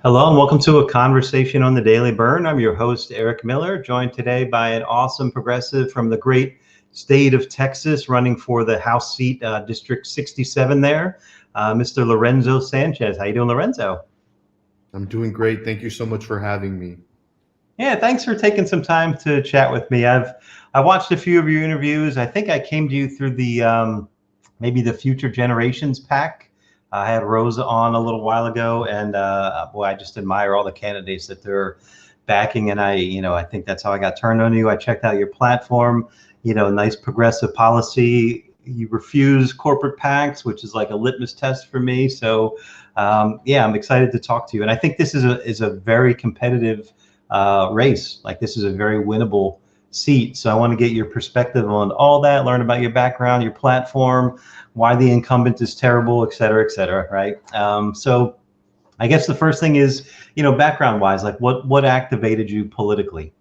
Hello and welcome to a conversation on the Daily Bern. I'm your host, Eric Miller, joined today by an awesome progressive from the great state of Texas running for the House seat, District 67 there, Mr. Lorenzo Sanchez. How you doing, Lorenzo? I'm doing great. Thank you so much for having me. Yeah, thanks for taking some time to chat with me. I watched a few of your interviews. I think I came to you through the maybe the Future Generations PAC. I had Rosa on a little while ago, and boy, I just admire all the candidates that they're backing. And I think that's how I got turned on you. I checked out your platform. Nice progressive policy. You refuse corporate PACs, which is like a litmus test for me. So, yeah, I'm excited to talk to you. And I think this is a very competitive race. Like this is a very winnable seat. So I want to get your perspective on all that, learn about your background, your platform, why the incumbent is terrible, et cetera, right? So I guess the first thing is, background wise, like what activated you politically?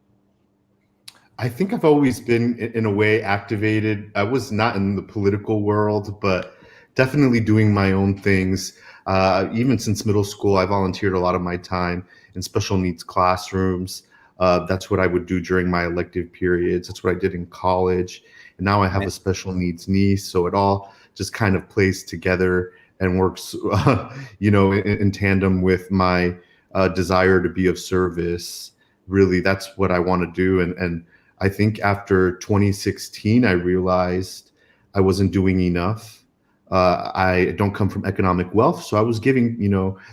I think I've always been, in a way, activated. I was not in the political world, but definitely doing my own things. Even since middle school, I volunteered a lot of my time in special needs classrooms. That's what I would do during my elective periods. That's what I did in college. And now I have a special needs niece. So it all just kind of plays together and works, in tandem with my desire to be of service. Really, that's what I want to do. And I think after 2016, I realized I wasn't doing enough. I don't come from economic wealth, so I was giving,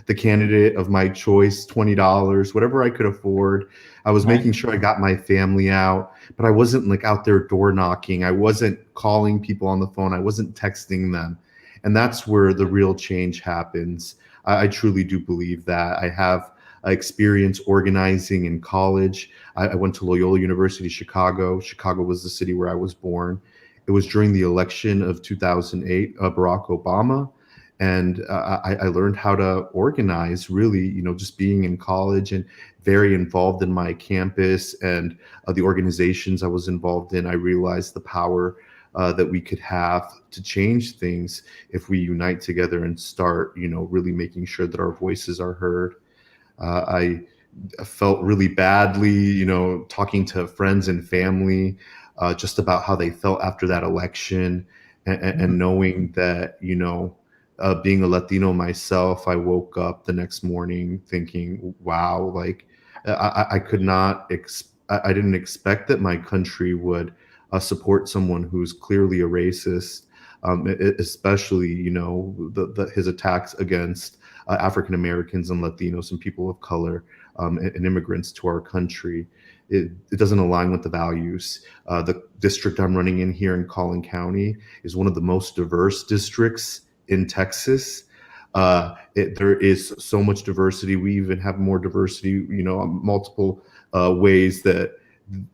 the candidate of my choice $20, whatever I could afford. I was making sure I got my family out, but I wasn't like out there door knocking. I wasn't calling people on the phone. I wasn't texting them. And that's where the real change happens. I truly do believe that. I have experience organizing in college. I went to Loyola University, Chicago. Chicago was the city where I was born. It was during the election of 2008, Barack Obama. And I learned how to organize, really, just being in college and very involved in my campus and the organizations I was involved in. I realized the power that we could have to change things if we unite together and start, really making sure that our voices are heard. I felt really badly, talking to friends and family just about how they felt after that election, and knowing that, being a Latino myself, I woke up the next morning thinking, wow, like I could not, I didn't expect that my country would support someone who's clearly a racist, especially, his attacks against African Americans and Latinos and people of color, and immigrants to our country. It doesn't align with the values. The district I'm running in here in Collin County is one of the most diverse districts in Texas. There is so much diversity. We even have more diversity, multiple ways that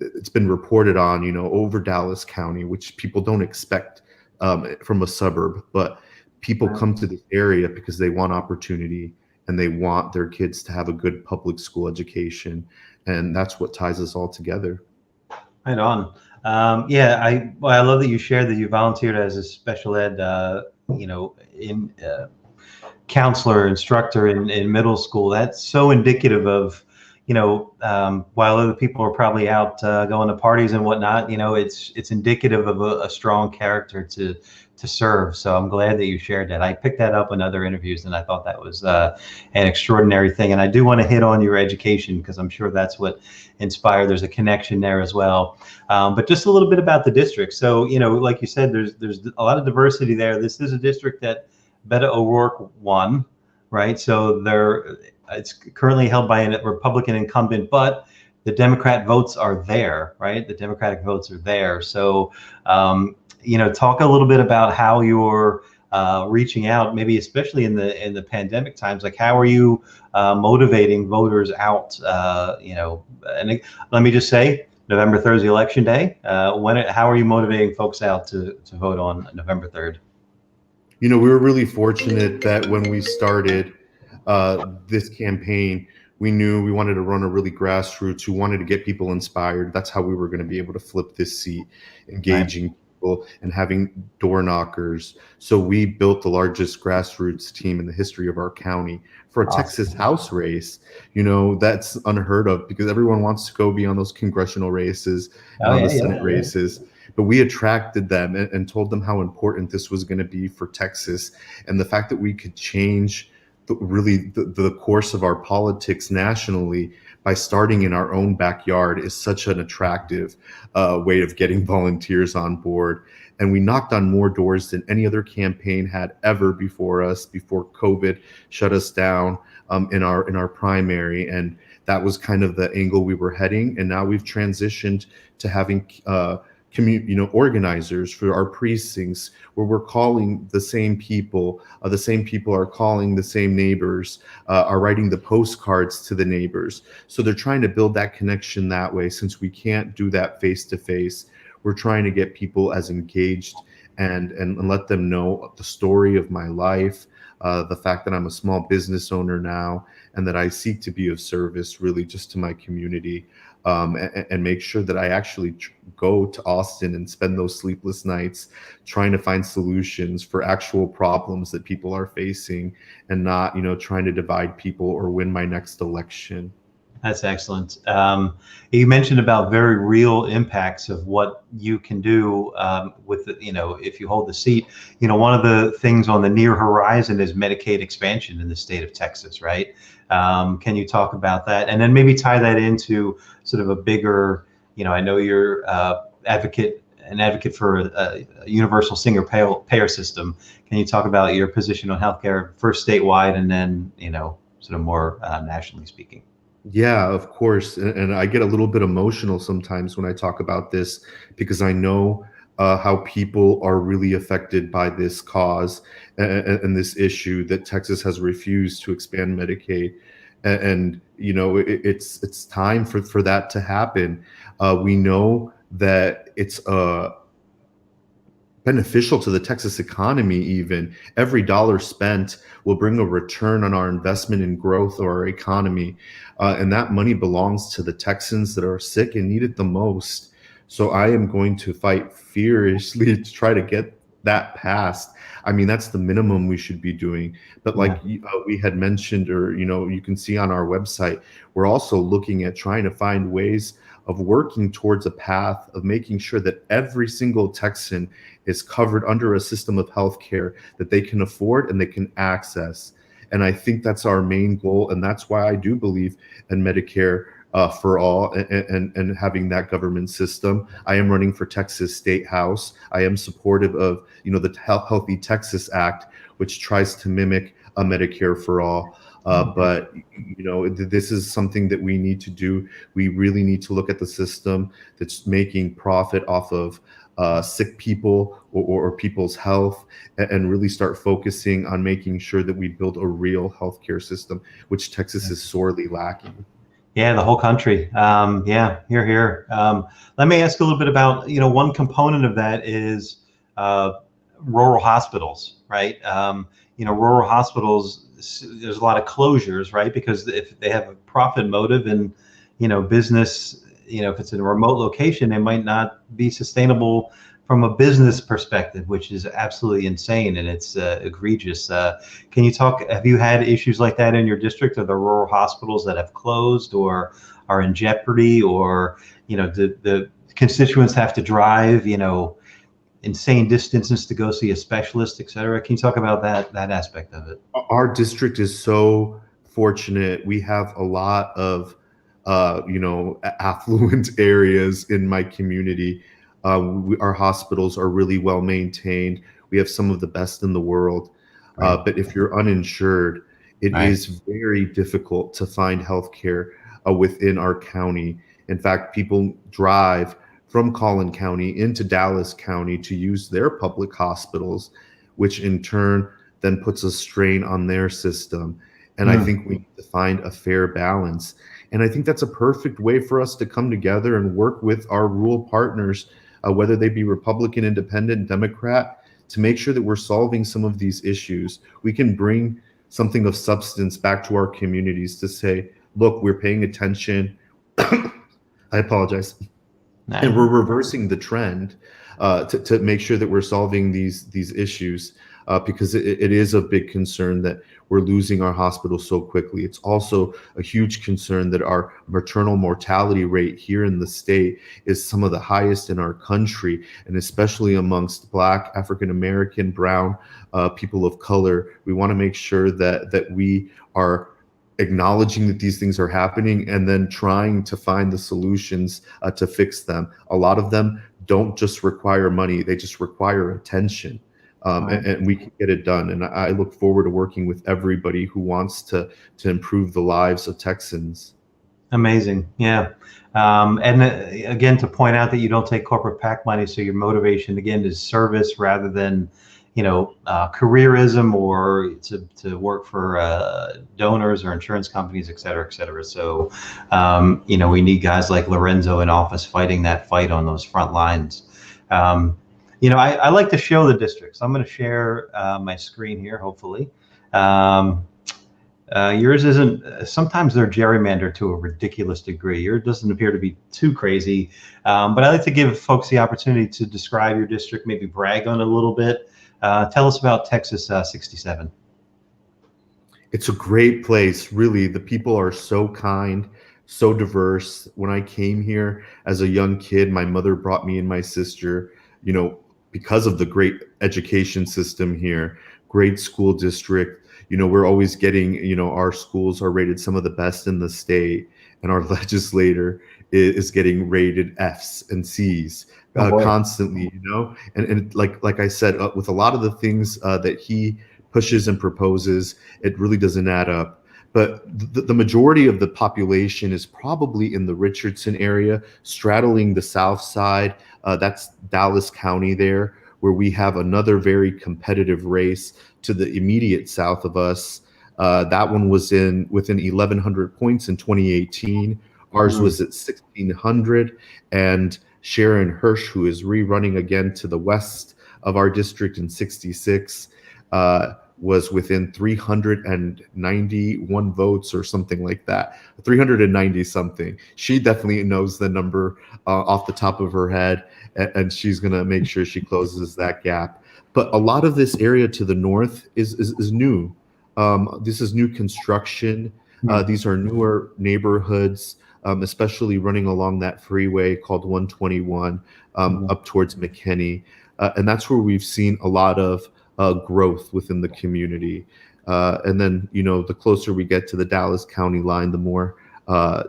it's been reported on, over Dallas County, which people don't expect from a suburb. But people come to this area because they want opportunity and they want their kids to have a good public school education. And that's what ties us all together. Right on. Yeah, I love that you shared that you volunteered as a special ed, in counselor, instructor in middle school. That's so indicative of, while other people are probably out going to parties and whatnot, it's indicative of a strong character to serve. So I'm glad that you shared that. I picked that up in other interviews, and I thought that was an extraordinary thing. And I do want to hit on your education because I'm sure that's what inspired. There's a connection there as well. But just a little bit about the district. So, like you said, there's a lot of diversity there. This is a district that Beto O'Rourke won, right? So it's currently held by a Republican incumbent, but the Democrat votes are there, right? The Democratic votes are there. So, talk a little bit about how you're reaching out, maybe especially in the pandemic times. Like, how are you motivating voters out? And let me just say, November 3rd is election day. How are you motivating folks out to vote on November 3rd? We were really fortunate that when we started this campaign, we knew we wanted to run a really grassroots. We wanted to get people inspired. That's how we were going to be able to flip this seat, engaging people and having door knockers. So we built the largest grassroots team in the history of our county for a Awesome. Texas House race. That's unheard of because everyone wants to go be on those congressional races and Oh on yeah, the Senate yeah. races. But we attracted them and told them how important this was going to be for Texas, and the fact that we could change the course of our politics nationally by starting in our own backyard is such an attractive way of getting volunteers on board. And we knocked on more doors than any other campaign had ever before us, before COVID shut us down in our primary. And that was kind of the angle we were heading. And now we've transitioned to having organizers for our precincts, where we're calling the same people. The same people are calling the same neighbors, are writing the postcards to the neighbors. So they're trying to build that connection that way. Since we can't do that face to face, we're trying to get people as engaged and let them know the story of my life, the fact that I'm a small business owner now, and that I seek to be of service really just to my community, and make sure that I actually go to Austin and spend those sleepless nights trying to find solutions for actual problems that people are facing, and not, trying to divide people or win my next election. That's excellent. You mentioned about very real impacts of what you can do with, if you hold the seat. One of the things on the near horizon is Medicaid expansion in the state of Texas, right? Can you talk about that? And then maybe tie that into sort of a bigger, I know you're an advocate for a universal single payer system. Can you talk about your position on healthcare, first statewide, and then, sort of more nationally speaking? Yeah, of course. And I get a little bit emotional sometimes when I talk about this, because I know how people are really affected by this cause and this issue that Texas has refused to expand Medicaid. And it's time for that to happen. We know that it's beneficial to the Texas economy. Even every dollar spent will bring a return on our investment in growth of our economy. And that money belongs to the Texans that are sick and need it the most. So I am going to fight furiously to try to get that passed. I mean, that's the minimum we should be doing. But like we had mentioned, or, you can see on our website, we're also looking at trying to find ways of working towards a path of making sure that every single Texan is covered under a system of healthcare that they can afford and they can access. And I think that's our main goal. And that's why I do believe in Medicare for all, and having that government system. I am running for Texas State House. I am supportive of, the Healthy Texas Act, which tries to mimic a Medicare for all. But this is something that we need to do. We really need to look at the system that's making profit off of sick people or people's health, and really start focusing on making sure that we build a real healthcare system, which Texas is sorely lacking. Yeah, the whole country. Yeah, here. Let me ask a little bit about, one component of that is rural hospitals, right? Rural hospitals, there's a lot of closures, right? Because if they have a profit motive and, business, if it's in a remote location, it might not be sustainable from a business perspective, which is absolutely insane, and it's egregious. Can you talk, have you had issues like that in your district? Are there rural hospitals that have closed or are in jeopardy, or, the constituents have to drive, insane distances to go see a specialist, et cetera? Can you talk about that aspect of it? Our district is so fortunate. We have a lot of affluent areas in my community. Our hospitals are really well maintained. We have some of the best in the world. Right. But if you're uninsured, it is very difficult to find healthcare within our county. In fact, people drive from Collin County into Dallas County to use their public hospitals, which in turn then puts a strain on their system. And I think we need to find a fair balance. And I think that's a perfect way for us to come together and work with our rural partners, whether they be Republican, Independent, Democrat, to make sure that we're solving some of these issues. We can bring something of substance back to our communities to say, look, we're paying attention. I apologize. And we're reversing the trend to make sure that we're solving these issues, because it is a big concern that we're losing our hospitals so quickly. It's also a huge concern that our maternal mortality rate here in the state is some of the highest in our country, and especially amongst Black, African American, Brown, people of color. We want to make sure that we are acknowledging that these things are happening and then trying to find the solutions to fix them. A lot of them don't just require money, they just require attention. And we can get it done. And I look forward to working with everybody who wants to improve the lives of Texans. Amazing. Yeah. And again, to point out that you don't take corporate PAC money, so your motivation again is service rather than, careerism or to work for donors or insurance companies, et cetera, et cetera. So, we need guys like Lorenzo in office fighting that fight on those front lines. I like to show the districts. I'm going to share my screen here, hopefully. Yours isn't, sometimes they're gerrymandered to a ridiculous degree. Yours doesn't appear to be too crazy, but I like to give folks the opportunity to describe your district, maybe brag on it a little bit. Tell us about Texas 67. It's a great place, really. The people are so kind, so diverse. When I came here as a young kid, my mother brought me and my sister, because of the great education system here, great school district. We're always getting, our schools are rated some of the best in the state, and our legislator is getting rated Fs and Cs constantly, and like I said, with a lot of the things that he pushes and proposes, it really doesn't add up. But the majority of the population is probably in the Richardson area, straddling the south side. That's Dallas County there, where we have another very competitive race to the immediate south of us. That one was within 1,100 points in 2018. Ours was at 1,600. And Sharon Hirsch, who is rerunning again to the west of our district in 66, was within 391 votes or something like that, 390 something. She definitely knows the number off the top of her head, and she's going to make sure she closes that gap. But a lot of this area to the north is new. This is new construction. These are newer neighborhoods, especially running along that freeway called 121 up towards McKinney. And that's where we've seen a lot of growth within the community. And then, the closer we get to the Dallas County line, the more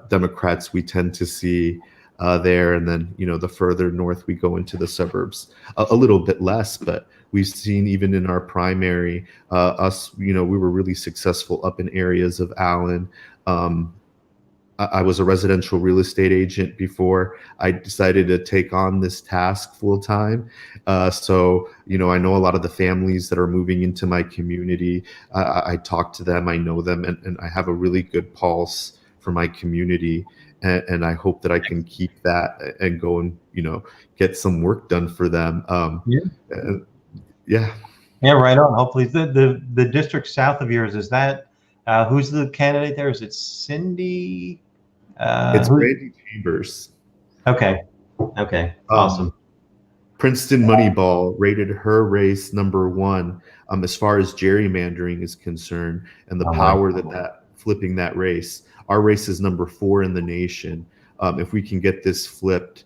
Democrats we tend to see there. And then, the further north we go into the suburbs, a little bit less, but we've seen even in our primary, we were really successful up in areas of Allen. I was a residential real estate agent before I decided to take on this task full time. So, I know a lot of the families that are moving into my community. I talk to them, I know them, and I have a really good pulse for my community. And I hope that I can keep that and go and, get some work done for them. Yeah, right on. Hopefully the district south of yours, is that, who's the candidate there? Is it Cindy? It's Brandy Chambers. Okay. Awesome. Princeton Moneyball rated her race #1 as far as gerrymandering is concerned, and the power that flipping that race. Our race is #4 in the nation. If we can get this flipped,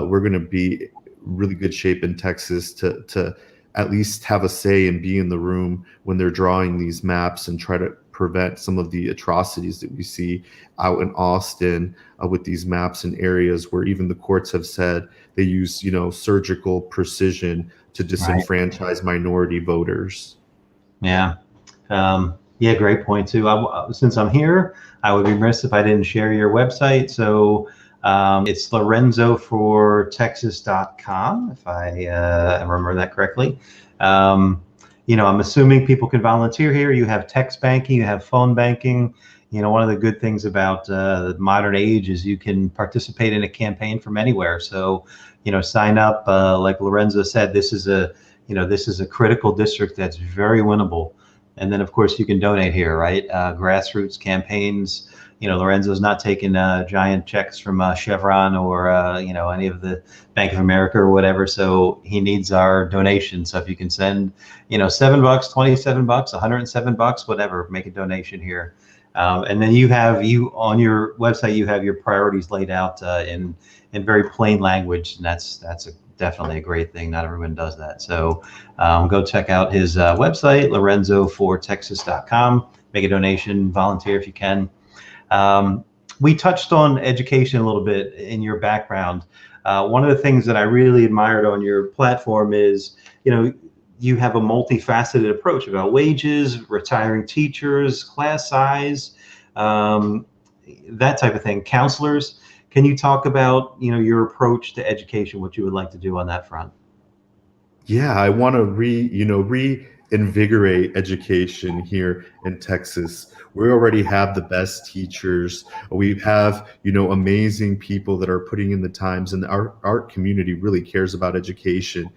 we're going to be really good shape in Texas to at least have a say and be in the room when they're drawing these maps and try to prevent some of the atrocities that we see out in Austin with these maps in areas where even the courts have said they use, surgical precision to disenfranchise minority voters. Yeah. Great point too. Since I'm here, I would be remiss if I didn't share your website. So it's lorenzofortexas.com, if I remember that correctly. I'm assuming people can volunteer here. You have text banking, you have phone banking. One of the good things about the modern age is you can participate in a campaign from anywhere. So, sign up. Like Lorenzo said, this is a critical district that's very winnable. And then, of course, you can donate here, right? Grassroots campaigns. Lorenzo's not taking giant checks from Chevron or, any of the Bank of America or whatever. So he needs our donation. So if you can send, $7, $27, $107, whatever, make a donation here. And then you on your website, you have your priorities laid out in very plain language. And that's definitely a great thing. Not everyone does that. So go check out his website, lorenzofortexas.com. Make a donation, volunteer if you can. We touched on education a little bit in your background. One of the things that I really admired on your platform is, you have a multifaceted approach about wages, retiring teachers, class size, that type of thing, counselors. Can you talk about, your approach to education, what you would like to do on that front? Yeah, I want to reinvigorate education here in Texas. We already have the best teachers. We have, amazing people that are putting in the times, and our community really cares about education.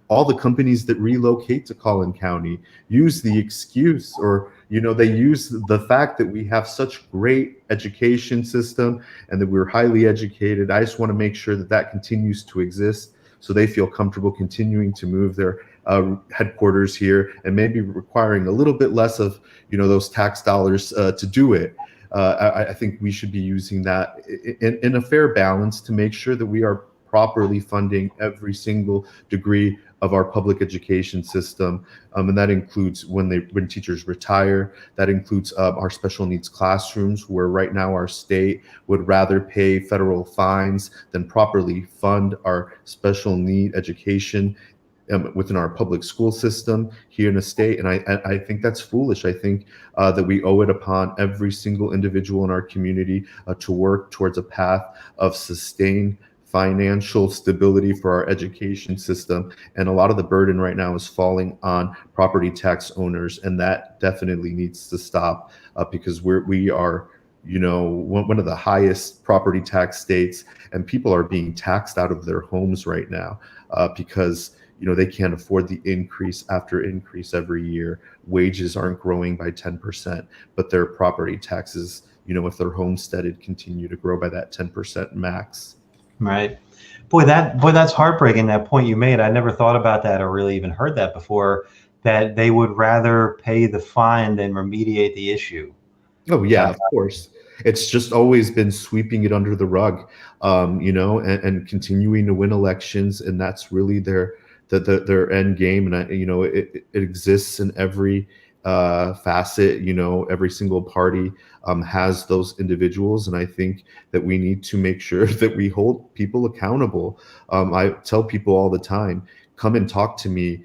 All the companies that relocate to Collin County use the excuse, or they use the fact that we have such great education system and that we're highly educated. I just want to make sure that that continues to exist, so they feel comfortable continuing to move their headquarters here, and maybe requiring a little bit less of those tax dollars to do it. I think we should be using that in a fair balance to make sure that we are properly funding every single degree of our public education system, and that includes when teachers retire. That includes our special needs classrooms, where right now our state would rather pay federal fines than properly fund our special need education within our public school system here in the state. And I think that's foolish. I think that we owe it upon every single individual in our community to work towards a path of sustained financial stability for our education system. And a lot of the burden right now is falling on property tax owners, and that definitely needs to stop, because we are one of the highest property tax states, and people are being taxed out of their homes right now because they can't afford the increase after increase every year. Wages aren't growing by 10%, but their property taxes, if they're homesteaded, continue to grow by that 10% max. Right. Boy, that's heartbreaking, that point you made. I never thought about that or really even heard that before, that they would rather pay the fine than remediate the issue. Oh, yeah, of course. It's just always been sweeping it under the rug, and continuing to win elections. And that's really their end game. And, it exists in every facet. Every single party has those individuals, and I think that we need to make sure that we hold people accountable. I tell people all the time, come and talk to me,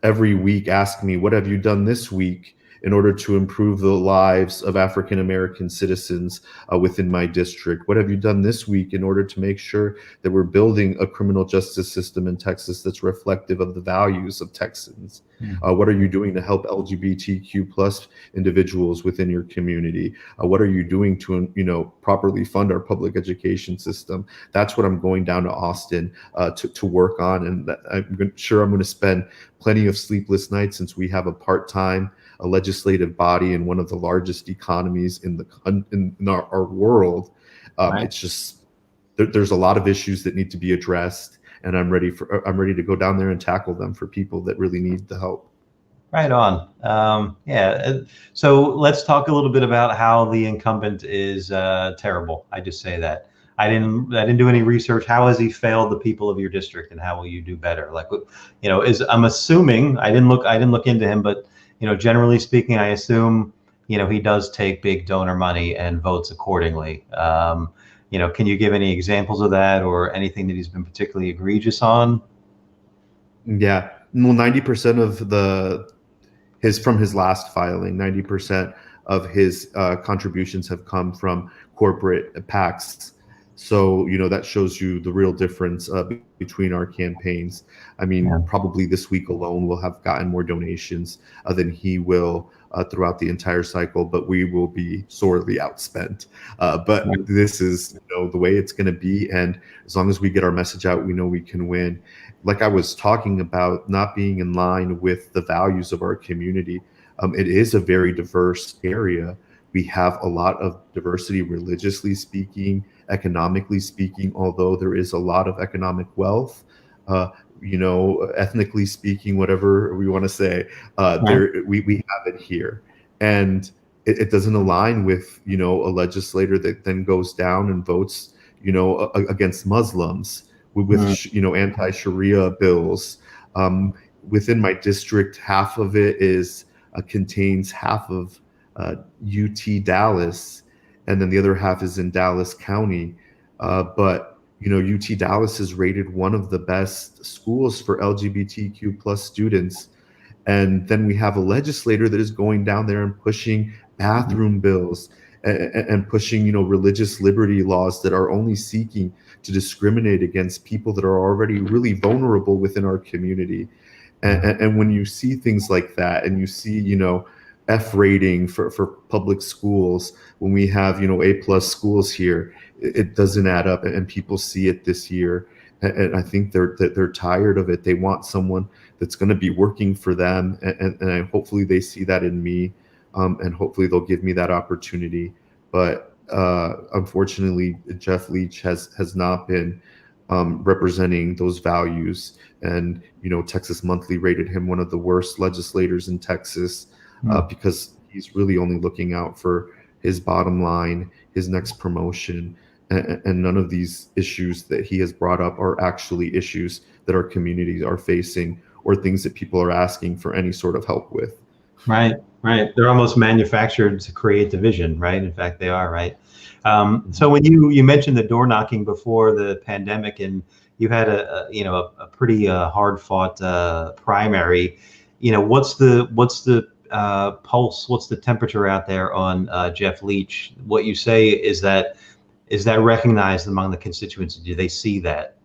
every week, ask me, what have you done this week in order to improve the lives of African American citizens within my district? What have you done this week in order to make sure that we're building a criminal justice system in Texas that's reflective of the values of Texans? What are you doing to help LGBTQ plus individuals within your community? What are you doing to properly fund our public education system? That's what I'm going down to Austin to work on, and I'm sure I'm going to spend plenty of sleepless nights, since we have a legislative body in one of the largest economies in our world. Right. It's just there's a lot of issues that need to be addressed, and I'm ready to go down there and tackle them for people that really need the help. Right on. So let's talk a little bit about how the incumbent is terrible. I just say that. I didn't do any research. How has he failed the people of your district, and how will you do better? I'm assuming, I didn't look into him, but generally speaking, I assume, he does take big donor money and votes accordingly. Can you give any examples of that, or anything that he's been particularly egregious on? Yeah, well, 90% of from his last filing, 90% of his contributions have come from corporate PACs. So, that shows you the real difference between our campaigns. I mean, probably this week alone, we'll have gotten more donations than he will throughout the entire cycle, but we will be sorely outspent. But this is, the way it's going to be. And as long as we get our message out, we know we can win. Like I was talking about, not being in line with the values of our community. It is a very diverse area. We have a lot of diversity, religiously speaking, economically speaking, although there is a lot of economic wealth. Uh, ethnically speaking, whatever we want to say, Right. we have it here. And it doesn't align with, a legislator that then goes down and votes, against Muslims with, Mm. anti-Sharia bills. Within my district, half of it is contains half of UT Dallas, and then the other half is in Dallas County. But UT Dallas is rated one of the best schools for LGBTQ plus students. And then we have a legislator that is going down there and pushing bathroom bills and pushing, religious liberty laws that are only seeking to discriminate against people that are already really vulnerable within our community. And when you see things like that, and you see, F rating for public schools, when we have, A+ schools here, it doesn't add up, and people see it this year. And I think they're tired of it. They want someone that's going to be working for them, and hopefully they see that in me, and hopefully they'll give me that opportunity. But unfortunately, Jeff Leach has not been representing those values. And Texas Monthly rated him one of the worst legislators in Texas, because he's really only looking out for his bottom line, his next promotion. And none of these issues that he has brought up are actually issues that our communities are facing, or things that people are asking for any sort of help with. Right, right. They're almost manufactured to create division, right? In fact, they are, right? So when you mentioned the door knocking before the pandemic, and you had a pretty hard fought primary, what's the pulse? What's the temperature out there on Jeff Leach? What you say is that recognized among the constituents? Do they see that?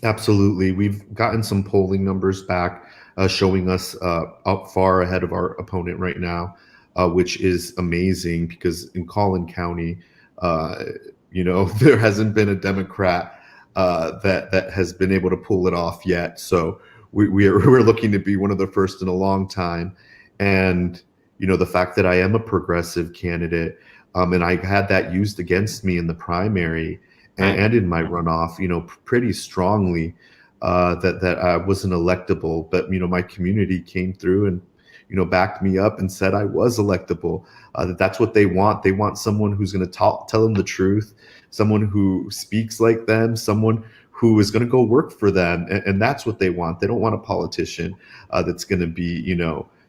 Absolutely. We've gotten some polling numbers back showing us up far ahead of our opponent right now, which is amazing, because in Collin County, there hasn't been a Democrat that has been able to pull it off yet. So we're looking to be one of the first in a long time. And the fact that I am a progressive candidate, and I had that used against me in the primary and in my runoff, pretty strongly, that I wasn't electable. But my community came through and backed me up and said I was electable. That's what they want. They want someone who's going to tell them the truth, someone who speaks like them, someone who is going to go work for them, and that's what they want. They don't want a politician that's going to be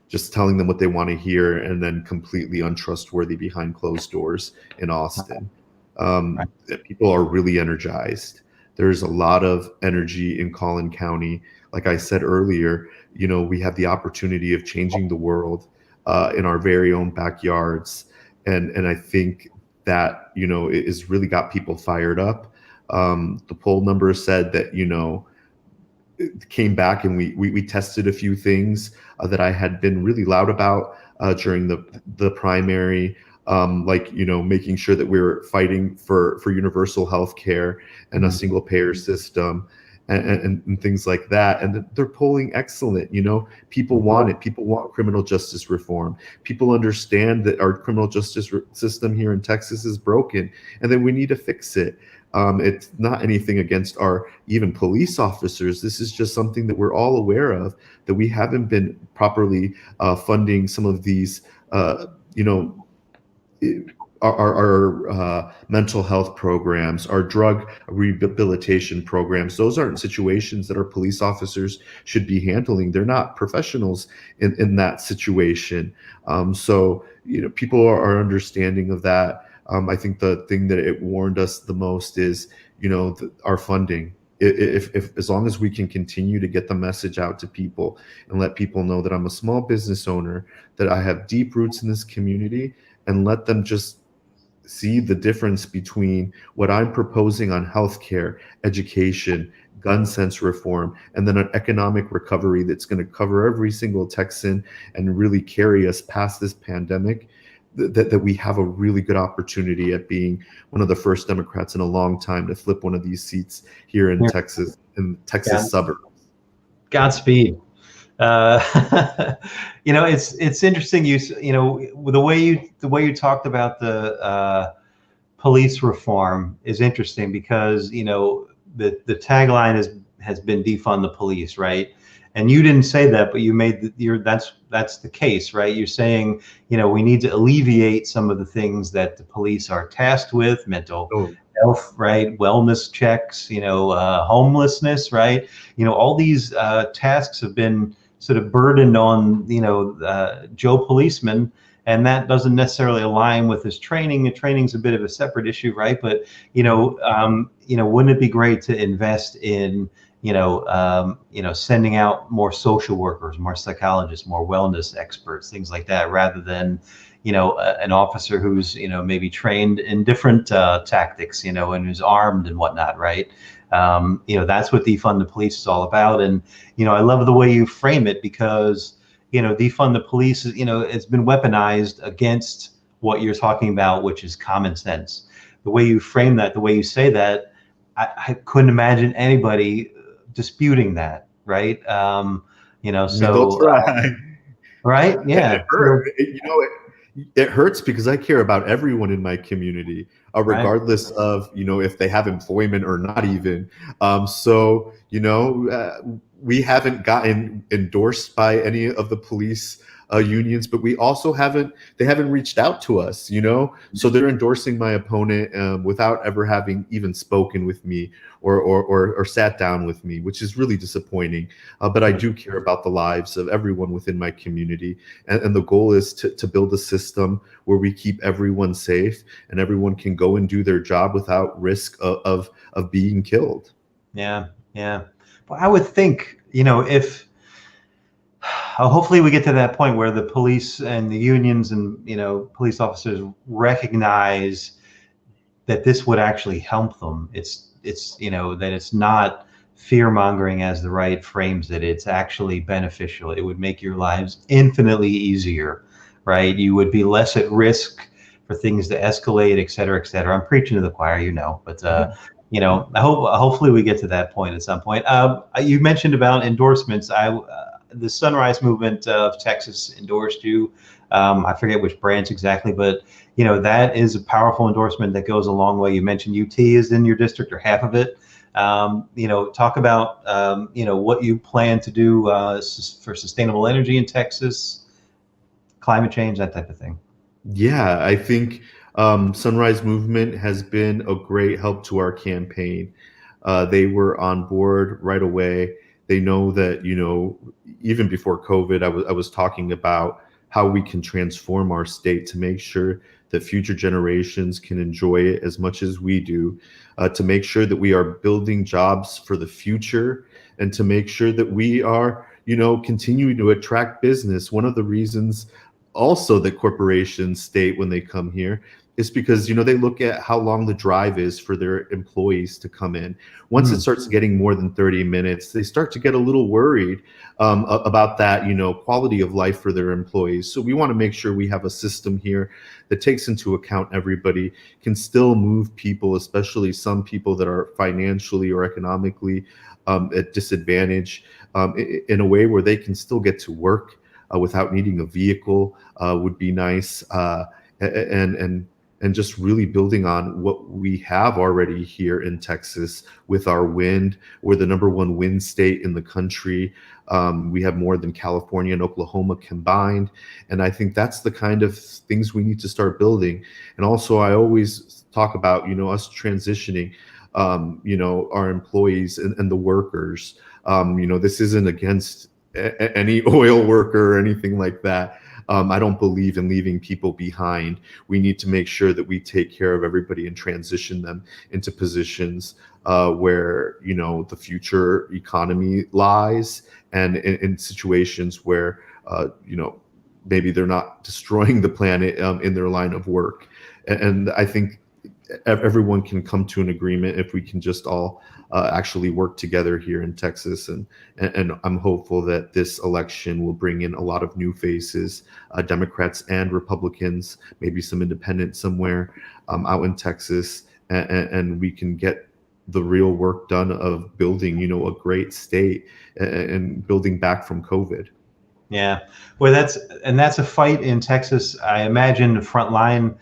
just telling them what they want to hear, and then completely untrustworthy behind closed doors in Austin. People are really energized. There's a lot of energy in Collin County. Like I said earlier, we have the opportunity of changing the world in our very own backyards. And I think that, it has really got people fired up. The poll numbers said that, it came back, and we tested a few things that I had been really loud about during the primary, like making sure that we're fighting for universal health care and a single payer system, and things like that. And they're polling excellent. People want it. People want criminal justice reform. People understand that our criminal justice system here in Texas is broken, and that we need to fix it. It's not anything against our even police officers. This is just something that we're all aware of, that we haven't been properly funding some of these, our mental health programs, our drug rehabilitation programs. Those aren't situations that our police officers should be handling. They're not professionals in that situation. So people are understanding of that. I think the thing that it warned us the most is, our funding. If as long as we can continue to get the message out to people and let people know that I'm a small business owner, that I have deep roots in this community, and let them just see the difference between what I'm proposing on healthcare, education, gun sense reform, and then an economic recovery that's going to cover every single Texan and really carry us past this pandemic. that we have a really good opportunity at being one of the first Democrats in a long time to flip one of these seats here in Yeah. Texas suburbs. Godspeed. It's interesting. The way you talked about the police reform is interesting because the tagline has been defund the police, right? And you didn't say that, but you made that's the case, right? You're saying we need to alleviate some of the things that the police are tasked with, mental health, right? Wellness checks, homelessness, right? All these tasks have been sort of burdened on Joe policeman, and that doesn't necessarily align with his training. The training's a bit of a separate issue, right? But wouldn't it be great to invest in sending out more social workers, more psychologists, more wellness experts, things like that, rather than an officer who's maybe trained in different tactics, and who's armed and whatnot, right? That's what defund the police is all about. And I love the way you frame it, because defund the police is it's been weaponized against what you're talking about, which is common sense. The way you frame that, the way you say that, I couldn't imagine anybody disputing that, right? They'll try. Right? Yeah. It hurts because I care about everyone in my community, regardless of if they have employment or not even. We haven't gotten endorsed by any of the police unions, but we also they haven't reached out to us, so they're endorsing my opponent without ever having even spoken with me or sat down with me, which is really disappointing. But I do care about the lives of everyone within my community. And the goal is to build a system where we keep everyone safe and everyone can go and do their job without risk of being killed. Yeah. Yeah. Well, I would think, if hopefully we get to that point where the police and the unions and police officers recognize that this would actually help them. It's that it's not fear mongering as the right frames it. It's actually beneficial. It would make your lives infinitely easier, right? You would be less at risk for things to escalate, et cetera, et cetera. I'm preaching to the choir, but hopefully we get to that point at some point. You mentioned about endorsements. The Sunrise Movement of Texas endorsed you. I forget which branch exactly, but that is a powerful endorsement that goes a long way. You mentioned UT is in your district, or half of it. Talk about what you plan to do for sustainable energy in Texas, climate change, that type of thing. Yeah, I think Sunrise Movement has been a great help to our campaign. They were on board right away. They know that, even before COVID, I was talking about how we can transform our state to make sure that future generations can enjoy it as much as we do, to make sure that we are building jobs for the future, and to make sure that we are, continuing to attract business. One of the reasons also that corporations state when they come here is because they look at how long the drive is for their employees to come in. Once it starts getting more than 30 minutes, they start to get a little worried about that quality of life for their employees. So we want to make sure we have a system here that takes into account everybody, can still move people, especially some people that are financially or economically at disadvantage, in a way where they can still get to work without needing a vehicle. Would be nice. And just really building on what we have already here in Texas with our wind. We're the #1 wind state in the country. We have more than California and Oklahoma combined. And I think that's the kind of things we need to start building. And also, I always talk about, us transitioning, our employees and the workers. This isn't against any oil worker or anything like that. I don't believe in leaving people behind. We need to make sure that we take care of everybody and transition them into positions where the future economy lies, and in situations where maybe they're not destroying the planet in their line of work. And I think everyone can come to an agreement if we can just all actually work together here in Texas. And I'm hopeful that this election will bring in a lot of new faces, Democrats and Republicans, maybe some independents somewhere out in Texas, and we can get the real work done of building, a great state and building back from COVID. Yeah, well, that's a fight in Texas. I imagine the front line,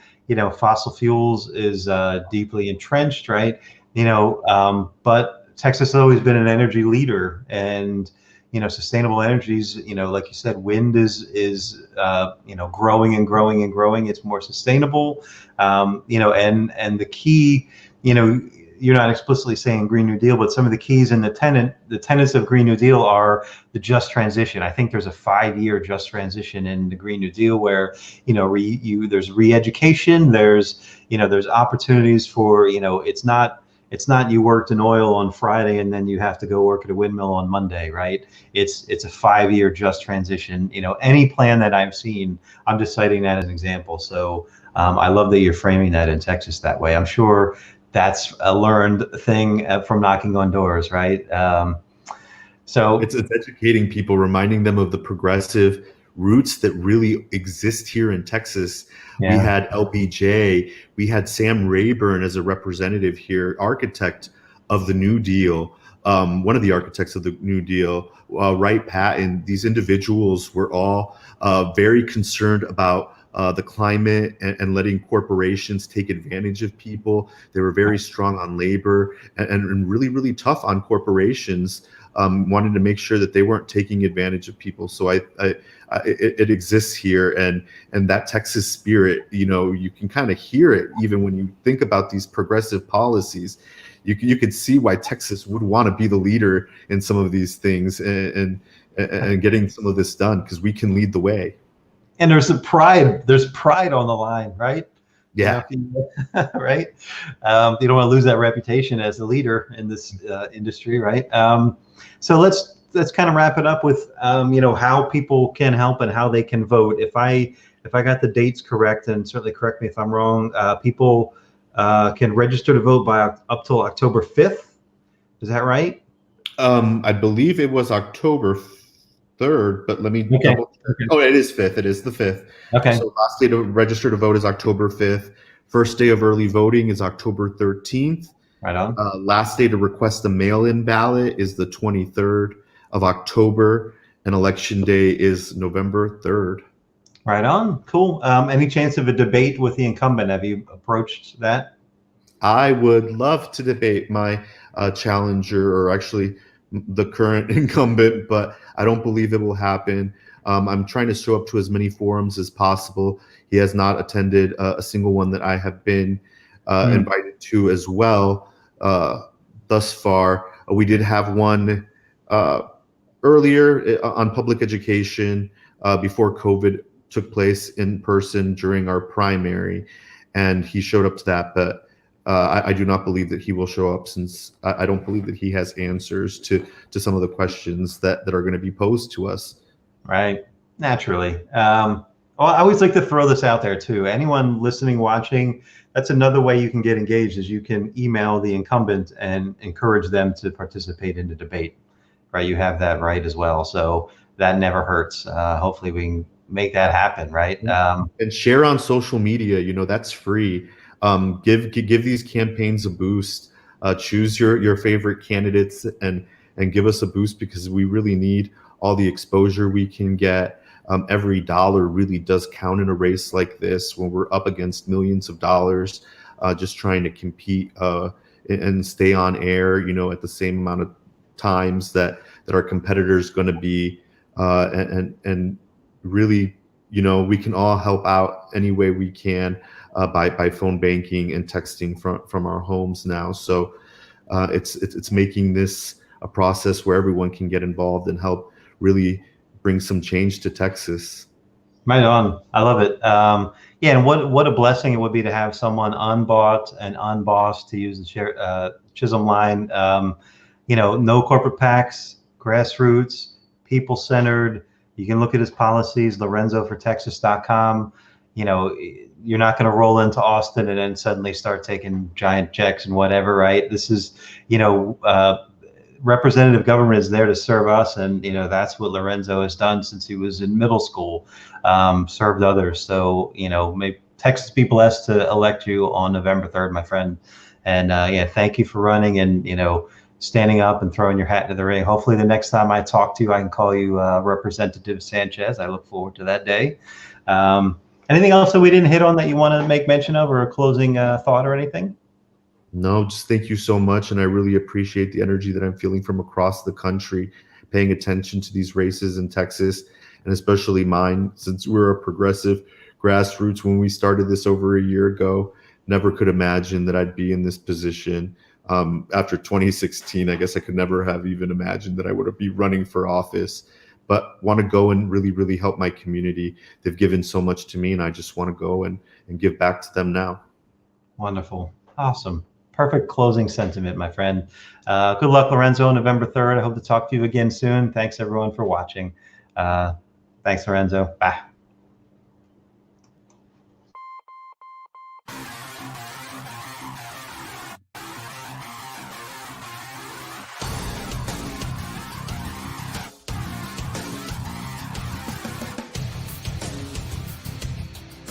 fossil fuels is deeply entrenched, right? But Texas has always been an energy leader, and sustainable energies. Like you said, wind is growing and growing and growing. It's more sustainable, and the key, you're not explicitly saying Green New Deal, but some of the keys in the tenets of Green New Deal are the just transition. I think there's a 5-year just transition in the Green New Deal where, there's re-education, there's opportunities for, it's not you worked in oil on Friday and then you have to go work at a windmill on Monday, right? It's a 5-year just transition. Any plan that I've seen, I'm just citing that as an example. So I love that you're framing that in Texas that way. I'm sure that's a learned thing from knocking on doors, right? So it's educating people, reminding them of the progressive roots that really exist here in Texas. Yeah. We had LBJ, we had Sam Rayburn as a representative here, architect of the New Deal, one of the architects of the New Deal, Wright Patton. These individuals were all very concerned about the climate and letting corporations take advantage of people. They were very strong on labor and really, really tough on corporations, wanted to make sure that they weren't taking advantage of people. So it exists here, and that Texas spirit, you can kind of hear it even when you think about these progressive policies. You could see why Texas would want to be the leader in some of these things and getting some of this done, because we can lead the way. And there's pride on the line, right? Yeah. Right. You don't want to lose that reputation as a leader in this industry, right? So let's kind of wrap it up with how people can help and how they can vote. If I got the dates correct, and certainly correct me if I'm wrong, people can register to vote by up till October 5th. Is that right? I believe it was October 3rd, but let me double check. Okay. Oh, it is 5th. It is the 5th. Okay. So last day to register to vote is October 5th. First day of early voting is October 13th. Right on. Last day to request a mail-in ballot is the 23rd of October, and election day is November 3rd. Right on. Cool. Any chance of a debate with the incumbent? Have you approached that? I would love to debate my challenger, or actually the current incumbent, but I don't believe it will happen. I'm trying to show up to as many forums as possible. He has not attended a single one that I have been invited to as well thus far. We did have one earlier on public education before COVID took place in person during our primary, and he showed up to that, but I do not believe that he will show up, since I don't believe that he has answers to some of the questions that are going to be posed to us. Right. Naturally. Well, I always like to throw this out there too. Anyone listening, watching, that's another way you can get engaged, is you can email the incumbent and encourage them to participate in the debate. Right. You have that right as well. So that never hurts. Hopefully we can make that happen. Right. And share on social media, that's free. Give these campaigns a boost. Choose your favorite candidates and give us a boost, because we really need all the exposure we can get. Every dollar really does count in a race like this, when we're up against millions of dollars, just trying to compete and stay on air, at the same amount of times that our competitors going to be, and really, we can all help out any way we can by phone banking and texting from our homes now. So it's making this a process where everyone can get involved and help really bring some change to Texas. Right on. I love it. Yeah, and what a blessing it would be to have someone unbought and unbossed, to use the Chisholm line. No corporate PACs, grassroots, people-centered. You can look at his policies, lorenzofortexas.com. you know, you're not going to roll into Austin and then suddenly start taking giant checks and whatever, right? This is, you know, representative government is there to serve us, and you know that's what Lorenzo has done since he was in middle school, served others. So you know, maybe Texas people asked to elect you on November 3rd, my friend, and yeah, thank you for running and you know standing up and throwing your hat into the ring. Hopefully, the next time I talk to you, I can call you Representative Sanchez. I look forward to that day. Anything else that we didn't hit on that you want to make mention of, or a closing thought or anything? No, just thank you so much. And I really appreciate the energy that I'm feeling from across the country, paying attention to these races in Texas, and especially mine, since we're a progressive grassroots. When we started this over a year ago, never could imagine that I'd be in this position. After 2016, I guess I could never have even imagined that I would be running for office, but want to go and really, really help my community. They've given so much to me, and I just want to go and give back to them now. Wonderful. Awesome. Perfect closing sentiment, my friend. Good luck, Lorenzo, on November 3rd. I hope to talk to you again soon. Thanks, everyone, for watching. Thanks, Lorenzo. Bye.